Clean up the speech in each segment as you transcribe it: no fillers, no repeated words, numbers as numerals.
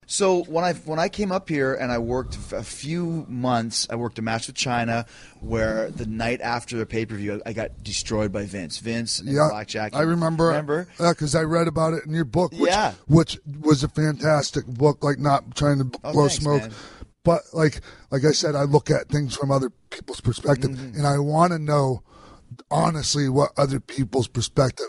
So when I came up here and I worked a few months, I worked a match with China where the night after the pay-per-view I got destroyed by Vince. Vince and Blackjack. I remember. Remember? Because I read about it in your book, which was a fantastic book, like not trying to blow smoke. Man. But like I said, I look at things from other people's perspective, and I want to know honestly what other people's perspective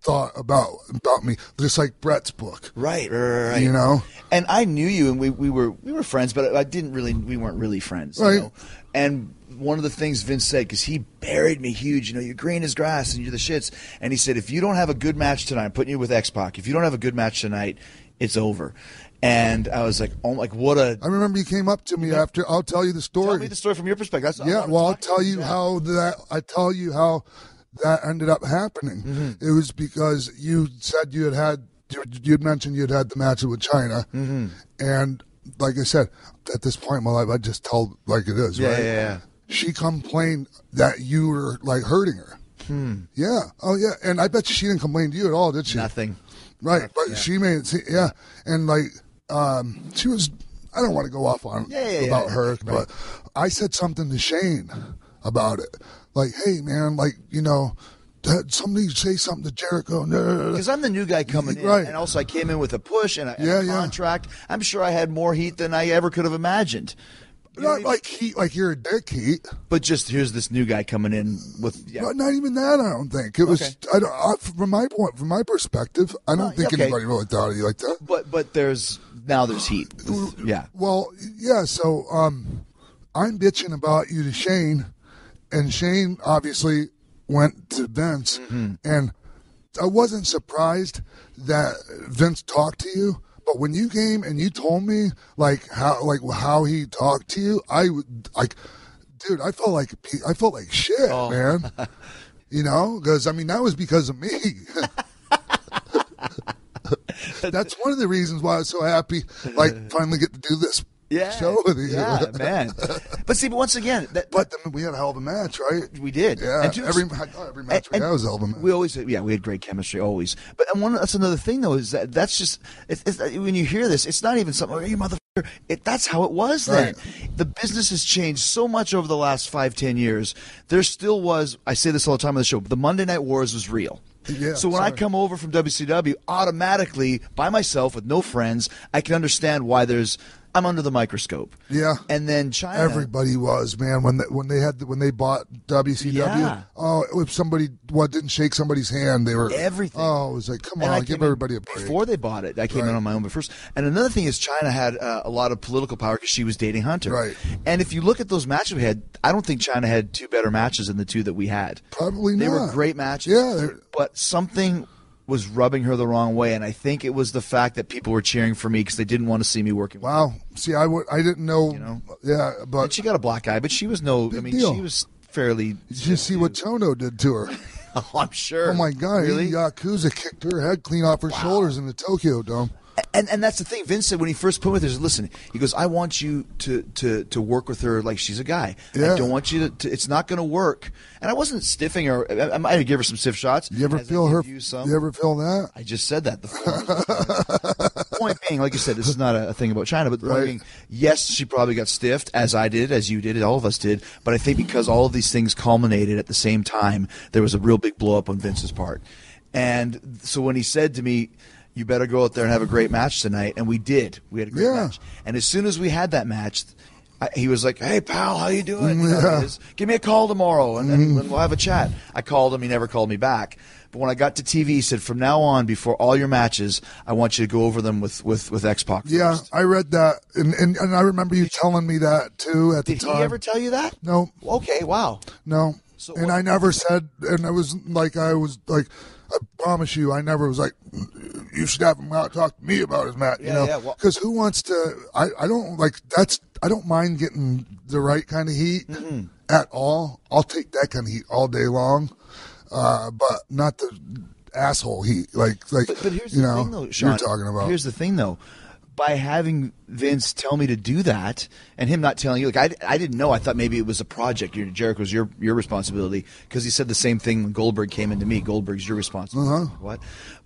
thought about me, just like Brett's book. Right. You know? And I knew you, and we were friends, but we weren't really friends. Right. You know? And one of the things Vince said, because he buried me huge, you're green as grass and you're the shits. And he said, if you don't have a good match tonight, I'm putting you with Xpac. If you don't have a good match tonight, it's over. And I was like, what a... I remember you came up to me after. I'll tell you the story. Tell me the story from your perspective. I'll tell you how that ended up happening. Mm-hmm. It was because you said you'd mentioned you'd had the match with China, and like I said, at this point in my life, I just tell like it is. Right? Yeah. She complained that you were hurting her. Yeah. Oh yeah. And I bet she didn't complain to you at all, did she? Nothing. Right. But she made it. Yeah. And she was. I don't want to go off on about her, right. but I said something to Shane about it. Like, hey man, somebody say something to Jericho. Because I'm the new guy coming in, right. And also I came in with a push and a contract. I'm sure I had more heat than I ever could have imagined. Not like heat, like you're a dick heat. But just here's this new guy coming in with. Yeah. Not even that. I don't think it was. From my perspective, I don't think anybody really thought of you like that. But there's heat. Yeah. Well, yeah. So I'm bitching about you to Shane, and Shane obviously went to Vince, and I wasn't surprised that Vince talked to you. But when you came and you told me how he talked to you, dude, I felt like shit, man. Because that was because of me. That's one of the reasons why I was so happy, finally get to do this show with you. Yeah, man. But once again, but then we had a hell of a match, right? We did. Yeah. And every match we had was a hell of a match. We always, we had great chemistry always. But that's another thing though, is that's just it's when you hear this, it's not even something. You motherfucker. That's how it was then. Right. The business has changed so much over the last 5-10 years. There still was. I say this all the time on the show. The Monday Night Wars was real. Yeah, so when I come over from WCW, automatically by myself with no friends, I can understand why I'm under the microscope. Yeah. And then China. Everybody was, man, when they bought WCW. Yeah. Oh, if somebody didn't shake somebody's hand, they were everything. Oh, it was like, come on, give everybody a break. Before they bought it, I came in on my own, but first. And another thing is China had a lot of political power because she was dating Hunter. Right. And if you look at those matches we had, I don't think China had two better matches than the two that we had. Probably not. They were great matches. Yeah. But something was rubbing her the wrong way, and I think it was the fact that people were cheering for me because they didn't want to see me working. Wow. See, I didn't know. Yeah, but and she got a black eye, but she was she was fairly. Did you see what Chono did to her? Oh, I'm sure. Oh my God, really? Yakuza kicked her head clean off her shoulders in the Tokyo Dome. And that's the thing. Vince said when he first put with her, he said, listen, he goes, I want you to work with her like she's a guy. Yeah. I don't want you to it's not going to work. And I wasn't stiffing her. I might have give her some stiff shots. You ever feel her? You ever feel that? I just said that. The point being, like you said, this is not a thing about China, but the point being, yes, she probably got stiffed, as I did, as you did, all of us did. But I think because all of these things culminated at the same time, there was a real big blow up on Vince's part. And so when he said to me, you better go out there and have a great match tonight. And we did. We had a great match. And as soon as we had that match, he was like, hey, pal, how you doing? Give me a call tomorrow, and we'll have a chat. I called him. He never called me back. But when I got to TV, he said, from now on, before all your matches, I want you to go over them with Xpac first. Yeah, I read that. And I remember you telling me that, too, at the time. Did he ever tell you that? No. Okay, wow. No. So I never said, and I was like, I promise you, I never was like, you should have him out talk to me about his match, because who wants to? I don't like that's. I don't mind getting the right kind of heat at all. I'll take that kind of heat all day long, but not the asshole heat. But here's the thing, though, Sean, you're talking about. Here's the thing, though. By having Vince tell me to do that, and him not telling you, like I didn't know. I thought maybe it was a project. Jericho's your responsibility, because he said the same thing when Goldberg came into me. Goldberg's your responsibility. What?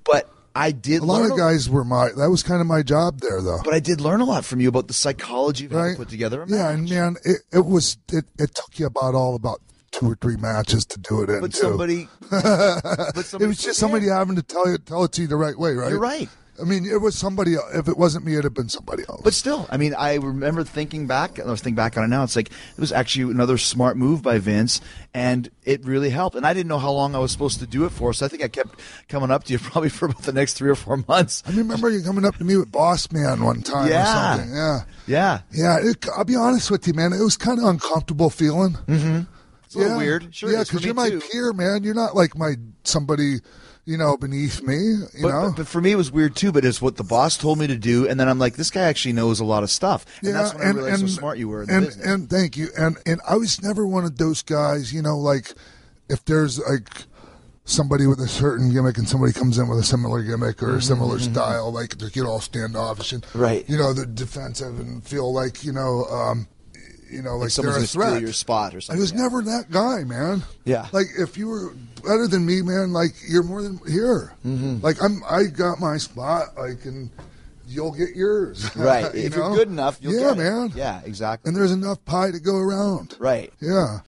But I did. A lot of guys were that was kind of my job there, though. But I did learn a lot from you about the psychology of how to put together a match. Yeah, and man, it took you about 2 or 3 matches to do it in. But somebody it was just somebody having to tell it to you the right way, right? You're right. I mean, it was somebody. If it wasn't me, it'd have been somebody else. But still, I mean, I remember thinking back, and I was thinking back on it now. It's like it was actually another smart move by Vince, and it really helped. And I didn't know how long I was supposed to do it for, so I think I kept coming up to you probably for about the next 3 or 4 months. I remember you coming up to me with Boss Man one time or something. Yeah. I'll be honest with you, man. It was kind of uncomfortable feeling. Mm-hmm. It's a little weird. Sure, yeah, because you're my peer, man. You're not like somebody, beneath me, But for me, it was weird, too, but it's what the boss told me to do, and then I'm like, this guy actually knows a lot of stuff. And that's when I realized how smart you were in the business. And thank you. And I was never one of those guys, like, if there's, like, somebody with a certain gimmick and somebody comes in with a similar gimmick or a similar style, like, they get all standoffish and, they're defensive and feel like, like someone's they're a threat. Steal your spot or something. I was never that guy, man. Yeah. Like, if you were better than me, man, like, you're more than here. Mm-hmm. Like, I got my spot, like, and you'll get yours. Right. If you're good enough, you'll get it. Yeah, man. Yeah, exactly. And there's enough pie to go around. Right. Yeah.